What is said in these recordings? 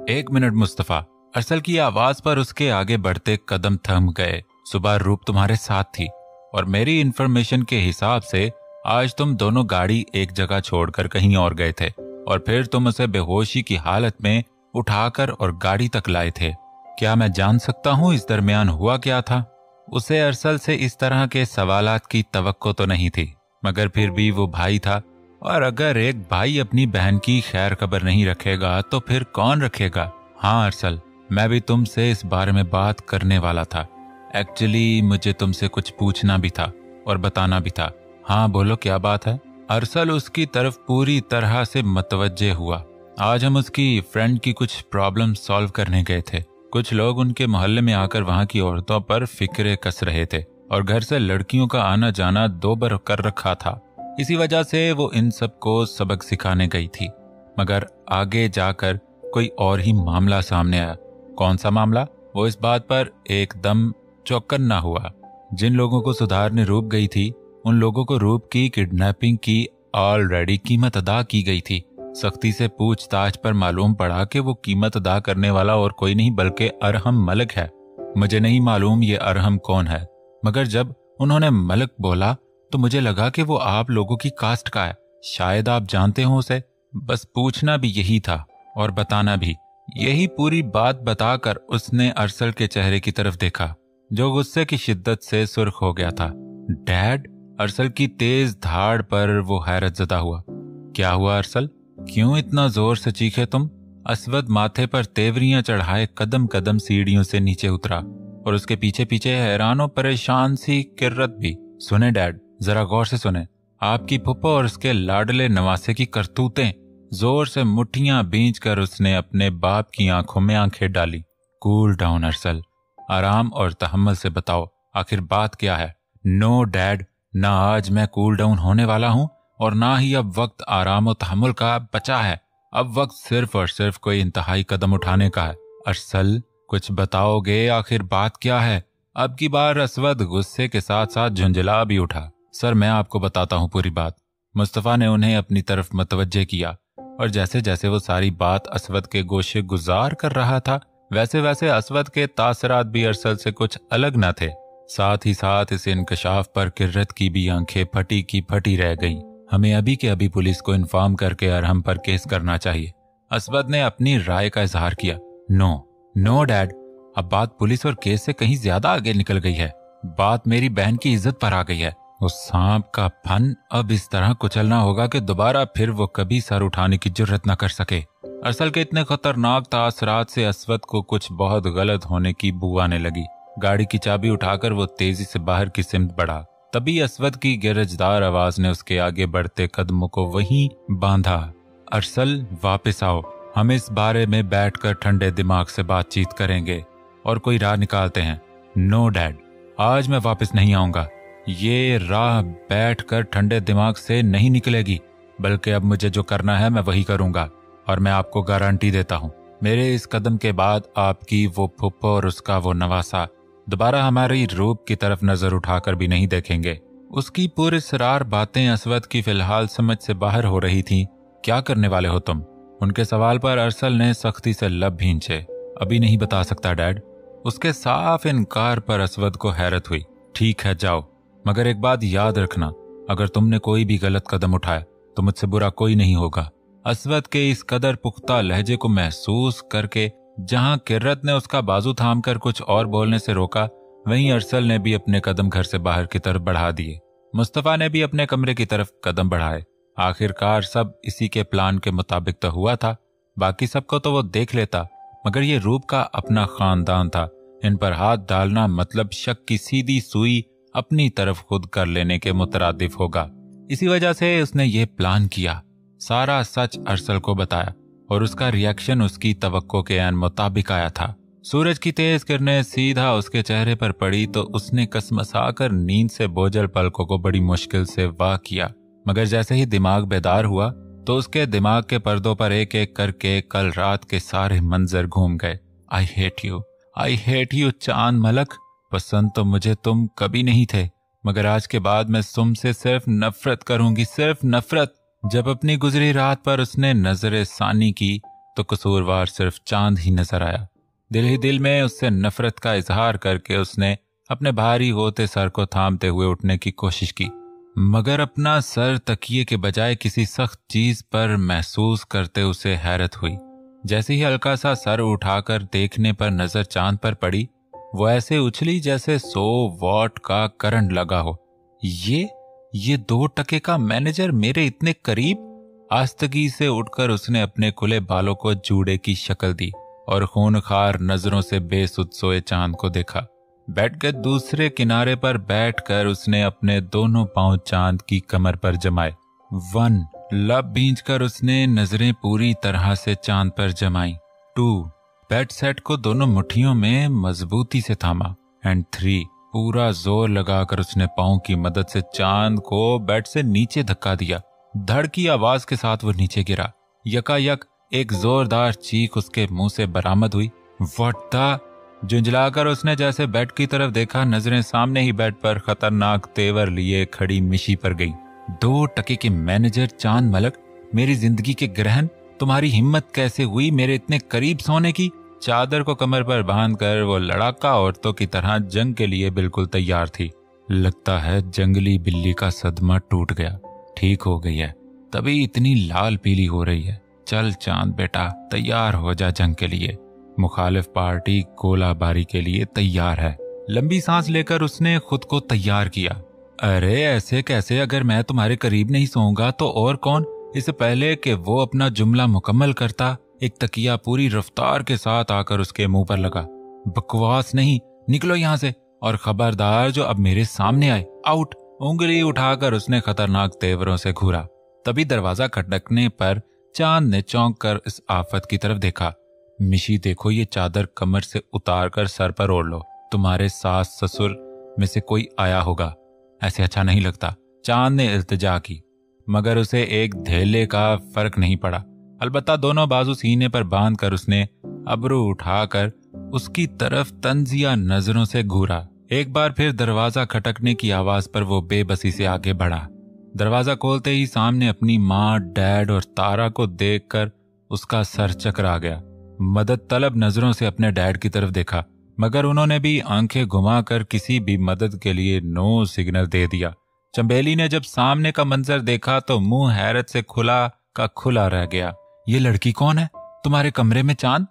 एक मिनट मुस्तफा। अरसल की आवाज पर उसके आगे बढ़ते कदम थम गए। सुबह रूप तुम्हारे साथ थी और मेरी इन्फॉर्मेशन के हिसाब से आज तुम दोनों गाड़ी एक जगह छोड़कर कहीं और गए थे और फिर तुम उसे बेहोशी की हालत में उठाकर और गाड़ी तक लाए थे। क्या मैं जान सकता हूं इस दरमियान हुआ क्या था? उसे अरसल से इस तरह के सवालात की तवक्को तो नहीं थी, मगर फिर भी वो भाई था और अगर एक भाई अपनी बहन की खैर खबर नहीं रखेगा तो फिर कौन रखेगा? हाँ अरसल, मैं भी तुमसे इस बारे में बात करने वाला था। एक्चुअली मुझे तुमसे कुछ पूछना भी था और बताना भी था। हाँ बोलो, क्या बात है? अरसल उसकी तरफ पूरी तरह से मतवज्जे हुआ। आज हम उसकी फ्रेंड की कुछ प्रॉब्लम सॉल्व करने गए थे। कुछ लोग उनके मोहल्ले में आकर वहां की औरतों पर फिक्रे कस रहे थे और घर से लड़कियों का आना जाना दोबर कर रखा था। इसी वजह से वो इन सबको सबक सिखाने गई थी, मगर आगे जाकर कोई और ही मामला सामने आया। कौन सा मामला? वो इस बात पर एकदम चौकन ना हुआ। जिन लोगों को सुधारने रूप गई थी उन लोगों को रूप की किडनैपिंग की ऑलरेडी कीमत अदा की गई थी। सख्ती से पूछताछ पर मालूम पड़ा कि वो कीमत अदा करने वाला और कोई नहीं बल्कि अरहम मलिक है। मुझे नहीं मालूम ये अरहम कौन है, मगर जब उन्होंने मलिक बोला तो मुझे लगा कि वो आप लोगों की कास्ट का है। शायद आप जानते हो उसे। बस पूछना भी यही था और बताना भी। यही पूरी बात बताकर उसने अरसल के चेहरे की तरफ देखा, जो गुस्से की शिद्दत से सुर्ख हो गया था। डैड? अरसल की तेज धाड़ पर वो हैरत ज़दा हुआ। क्या हुआ अरसल? क्यों इतना जोर से चीखे तुम? असवद माथे पर तेवरियां चढ़ाए कदम कदम सीढ़ियों से नीचे उतरा और उसके पीछे पीछे हैरान और परेशान सी किर्रत भी। सुने डैड, जरा गौर से सुने। आपकी फुप्पो और उसके लाडले नवासे की करतूतें। जोर से मुट्ठियां बींचकर उसने अपने बाप की आंखों में आंखें डाली। कूल डाउन अरसल, आराम और तहम्मुल से बताओ आखिर बात क्या है? नो डैड, ना आज मैं कूल डाउन होने वाला हूं और ना ही अब वक्त आराम और तहम्मुल का बचा है। अब वक्त सिर्फ और सिर्फ कोई इंतहाई कदम उठाने का है। अरसल, कुछ बताओगे आखिर बात क्या है? अब की बार असवद गुस्से के साथ साथ झुंझला भी उठा। सर, मैं आपको बताता हूँ पूरी बात। मुस्तफा ने उन्हें अपनी तरफ मतवज्जे किया और जैसे जैसे वो सारी बात असवद के गोशे गुजार कर रहा था वैसे वैसे असवद के तासरात भी अरसल से कुछ अलग न थे। साथ ही साथ इस इंकशाफ पर किर्रत की भी आंखें फटी की फटी रह गईं। हमें अभी के अभी पुलिस को इन्फॉर्म करके अरहम पर केस करना चाहिए। असवद ने अपनी राय का इजहार किया। नो डैड, अब बात पुलिस और केस से कहीं ज्यादा आगे निकल गई है। बात मेरी बहन की इज्जत पर आ गई है। उस सांप का फन अब इस तरह कुचलना होगा कि दोबारा फिर वो कभी सर उठाने की जुर्रत न कर सके। अरसल के इतने खतरनाक तासरात से असवद को कुछ बहुत गलत होने की बू आने लगी। गाड़ी की चाबी उठाकर वो तेजी से बाहर की सिमत बढ़ा। तभी असवद की गिरजदार आवाज ने उसके आगे बढ़ते कदमों को वहीं बांधा। अरसल, वापस आओ। हम इस बारे में बैठकर ठंडे दिमाग से बातचीत करेंगे और कोई राह निकालते हैं। नो डैड, आज मैं वापस नहीं आऊंगा। ये राह बैठकर ठंडे दिमाग से नहीं निकलेगी, बल्कि अब मुझे जो करना है मैं वही करूंगा और मैं आपको गारंटी देता हूं, मेरे इस कदम के बाद आपकी वो फुप्पो और उसका वो नवासा दोबारा हमारी रूप की तरफ नजर उठाकर भी नहीं देखेंगे। उसकी पुरस्रार बातें असवद की फिलहाल समझ से बाहर हो रही थीं। क्या करने वाले हो तुम? उनके सवाल पर अरसल ने सख्ती से लब भींचे। अभी नहीं बता सकता डैड। उसके साफ इनकार पर असवद को हैरत हुई। ठीक है, जाओ, मगर एक बात याद रखना, अगर तुमने कोई भी गलत कदम उठाया तो मुझसे बुरा कोई नहीं होगा। असवद के इस कदर पुख्ता लहजे को महसूस करके जहां किर्रत ने उसका बाजू थामकर कुछ और बोलने से रोका, वहीं अरसल ने भी अपने कदम घर से बाहर की तरफ बढ़ा दिए। मुस्तफा ने भी अपने कमरे की तरफ कदम बढ़ाए। आखिरकार सब इसी के प्लान के मुताबिक तो हुआ था। बाकी सबको तो वो देख लेता, मगर ये रूप का अपना खानदान था। इन पर हाथ डालना मतलब शक की सीधी सुई अपनी तरफ खुद कर लेने के मुतरादिफ होगा। इसी वजह से उसने ये प्लान किया। सारा सच अरसल को बताया और उसका रिएक्शन उसकी तवक्को के ऐन मुताबिक आया था। सूरज की तेज किरणें सीधा उसके चेहरे पर पड़ी तो उसने कसमसाकर नींद से बोझल पलकों को बड़ी मुश्किल से वाह किया, मगर जैसे ही दिमाग बेदार हुआ तो उसके दिमाग के पर्दों पर एक एक करके कल रात के सारे मंजर घूम गए। आई हेट यू चांद मलक। पसंद तो मुझे तुम कभी नहीं थे, मगर आज के बाद मैं तुमसे सिर्फ नफरत करूंगी, सिर्फ नफरत। जब अपनी गुजरी रात पर उसने नजर सानी की तो कसूरवार सिर्फ चांद ही नजर आया। दिल ही दिल में उससे नफरत का इजहार करके उसने अपने भारी होते सर को थामते हुए उठने की कोशिश की, मगर अपना सर तकिए के बजाय किसी सख्त चीज पर महसूस करते उसे हैरत हुई। जैसे ही हल्का सा सर उठाकर देखने पर नजर चांद पर पड़ी, वो ऐसे उछली जैसे 100 वॉट का करंट लगा हो। ये 2 टके का मैनेजर मेरे इतने करीब। आस्तगी से उठकर उसने अपने खुले बालों को जूड़े की शक्ल दी और खूनखार नजरों से बेसुध सोए चांद को देखा। बेड के दूसरे किनारे पर बैठकर उसने अपने दोनों पांव चांद की कमर पर जमाए। 1 लब भींचकर उसने नजरें पूरी तरह से चांद पर जमाई। 2 बेड सेट को दोनों मुट्ठियों में मजबूती से थामा। एंड 3 पूरा जोर लगाकर उसने पांव की मदद से चांद को बेड से नीचे धक्का दिया। धड़ की आवाज के साथ वो नीचे गिरा। यकायक एक जोरदार चीख उसके मुंह से बरामद हुई। What the? झुंझलाकर उसने जैसे बेड की तरफ देखा, नजरें सामने ही बेड पर खतरनाक तेवर लिए खड़ी मिशी पर गई। 2 टके के मैनेजर चांद मलक, मेरी जिंदगी के ग्रहण, तुम्हारी हिम्मत कैसे हुई मेरे इतने करीब सोने की? चादर को कमर पर बांधकर वो लड़ाका औरतों की तरह जंग के लिए बिल्कुल तैयार थी। लगता है जंगली बिल्ली का सदमा टूट गया, ठीक हो गई है, तभी इतनी लाल पीली हो रही है। चल चांद बेटा, तैयार हो जा जंग के लिए। मुखालिफ पार्टी गोलाबारी के लिए तैयार है। लंबी सांस लेकर उसने खुद को तैयार किया। अरे ऐसे कैसे? अगर मैं तुम्हारे करीब नहीं सोऊंगा तो और कौन? इससे पहले कि वो अपना जुमला मुकम्मल करता, एक तकिया पूरी रफ्तार के साथ आकर उसके मुंह पर लगा। बकवास नहीं, निकलो यहां से, और खबरदार जो अब मेरे सामने आए, आउट। उंगली उठाकर उसने खतरनाक तेवरों से घूरा। तभी दरवाजा खटकने पर चांद ने चौंक कर इस आफत की तरफ देखा। मिशी देखो, ये चादर कमर से उतार कर सर पर ओढ़ लो, तुम्हारे सास ससुर में से कोई आया होगा, ऐसे अच्छा नहीं लगता। चांद ने इल्तिजा की, मगर उसे एक धेले का फर्क नहीं पड़ा। अलबत्ता दोनों बाजू सीने पर बांधकर उसने अबरू उठाकर उसकी तरफ तंजिया नजरों से घूरा। एक बार फिर दरवाजा खटकने की आवाज पर वो बेबसी से आगे बढ़ा। दरवाजा खोलते ही सामने अपनी माँ, डैड और तारा को देखकर उसका सर चकरा गया। मदद तलब नजरों से अपने डैड की तरफ देखा, मगर उन्होंने भी आंखें घुमाकर किसी भी मदद के लिए नो सिग्नल दे दिया। चंबेली ने जब सामने का मंजर देखा तो मुंह हैरत से खुला का खुला रह गया। ये लड़की कौन है तुम्हारे कमरे में चांद?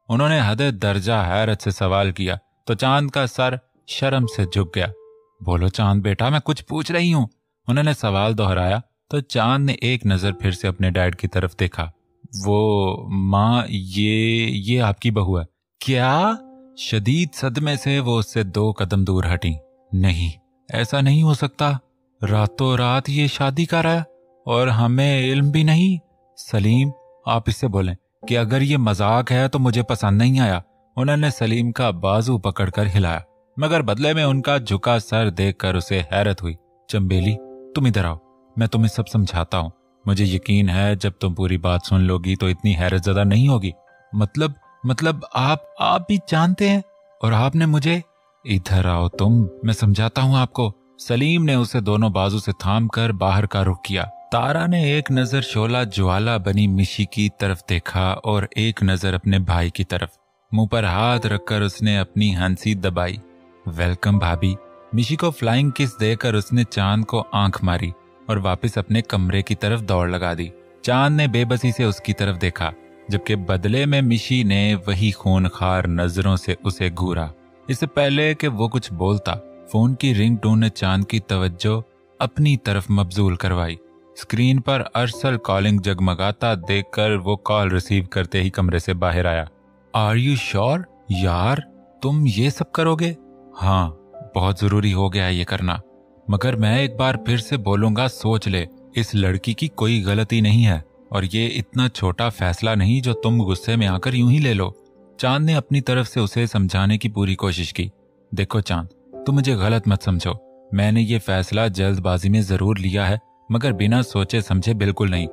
उन्होंने हद दर्जा हैरत से सवाल किया तो चांद का सर शर्म से झुक गया। बोलो चांद बेटा, मैं कुछ पूछ रही हूँ। उन्होंने सवाल दोहराया तो चांद ने एक नजर फिर से अपने डैड की तरफ देखा। वो माँ, ये आपकी बहू है क्या? शदीद सदमे से वो उससे 2 कदम दूर हटी। नहीं, ऐसा नहीं हो सकता, रातों रात ये शादी कर रहा है और हमें इल्म भी नहीं। सलीम, आप इससे बोलें कि अगर ये मजाक है तो मुझे पसंद नहीं आया। उन्होंने सलीम का बाजू पकड़कर हिलाया, मगर बदले में उनका झुका सर देखकर उसे हैरत हुई। चंबेली, तुम इधर आओ, मैं तुम्हें सब समझाता हूँ। मुझे यकीन है जब तुम पूरी बात सुन लोगी तो इतनी हैरत ज़्यादा नहीं होगी। मतलब आप भी जानते हैं और आपने मुझे। इधर आओ तुम, मैं समझाता हूँ आपको। सलीम ने उसे दोनों बाजू से थामकर बाहर का रुख किया। तारा ने एक नजर शोला ज्वाला बनी मिशी की तरफ देखा और एक नजर अपने भाई की तरफ। मुंह पर हाथ रखकर उसने अपनी हंसी दबाई। वेलकम भाभी। मिशी को फ्लाइंग किस देकर उसने चांद को आंख मारी और वापस अपने कमरे की तरफ दौड़ लगा दी। चांद ने बेबसी से उसकी तरफ देखा, जबकि बदले में मिशी ने वही खूनखार नजरों से उसे घूरा। इससे पहले कि वो कुछ बोलता, फोन की रिंगटोन ने चांद की तवज्जो अपनी तरफ मबजूल करवाई। स्क्रीन पर अरसल कॉलिंग जगमगाता देखकर वो कॉल रिसीव करते ही कमरे से बाहर आया। Are you sure? यार तुम ये सब करोगे? हाँ, बहुत जरूरी हो गया है ये करना, मगर मैं एक बार फिर से बोलूंगा, सोच ले, इस लड़की की कोई गलती नहीं है और ये इतना छोटा फैसला नहीं जो तुम गुस्से में आकर यूं ही ले लो। चांद ने अपनी तरफ से उसे समझाने की पूरी कोशिश की। देखो चांद, तुम मुझे गलत मत समझो, मैंने ये फैसला जल्दबाजी में जरूर लिया है, मगर बिना सोचे समझे बिल्कुल नहीं।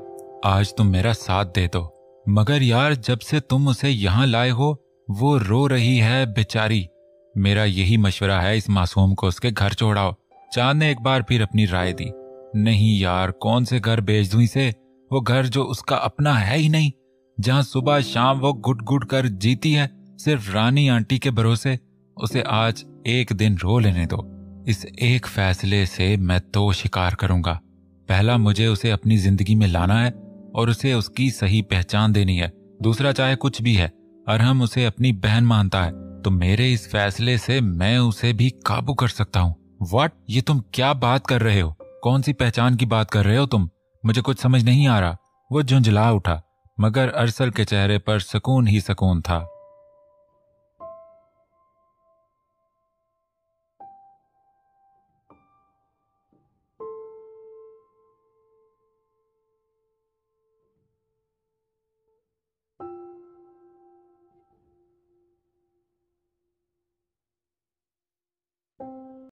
आज तुम मेरा साथ दे दो। मगर यार, जब से तुम उसे यहाँ लाए हो वो रो रही है बेचारी। मेरा यही मशवरा है, इस मासूम को उसके घर छोड़ाओ। चांद ने एक बार फिर अपनी राय दी। नहीं यार, कौन से घर भेज दूं इसे, वो घर जो उसका अपना है ही नहीं। जहां सुबह शाम वो गुट गुट कर जीती है सिर्फ रानी आंटी के भरोसे, उसे आज एक दिन रो लेने दो। इस एक फैसले से मैं तो शिकार करूंगा। पहला, मुझे उसे अपनी जिंदगी में लाना है और उसे उसकी सही पहचान देनी है। दूसरा, चाहे कुछ भी है, अरहम उसे अपनी बहन मानता है तो मेरे इस फैसले से मैं उसे भी काबू कर सकता हूँ। व्हाट? ये तुम क्या बात कर रहे हो? कौन सी पहचान की बात कर रहे हो तुम? मुझे कुछ समझ नहीं आ रहा। वो झुंझला उठा, मगर अरसल के चेहरे पर सुकून ही सुकून था।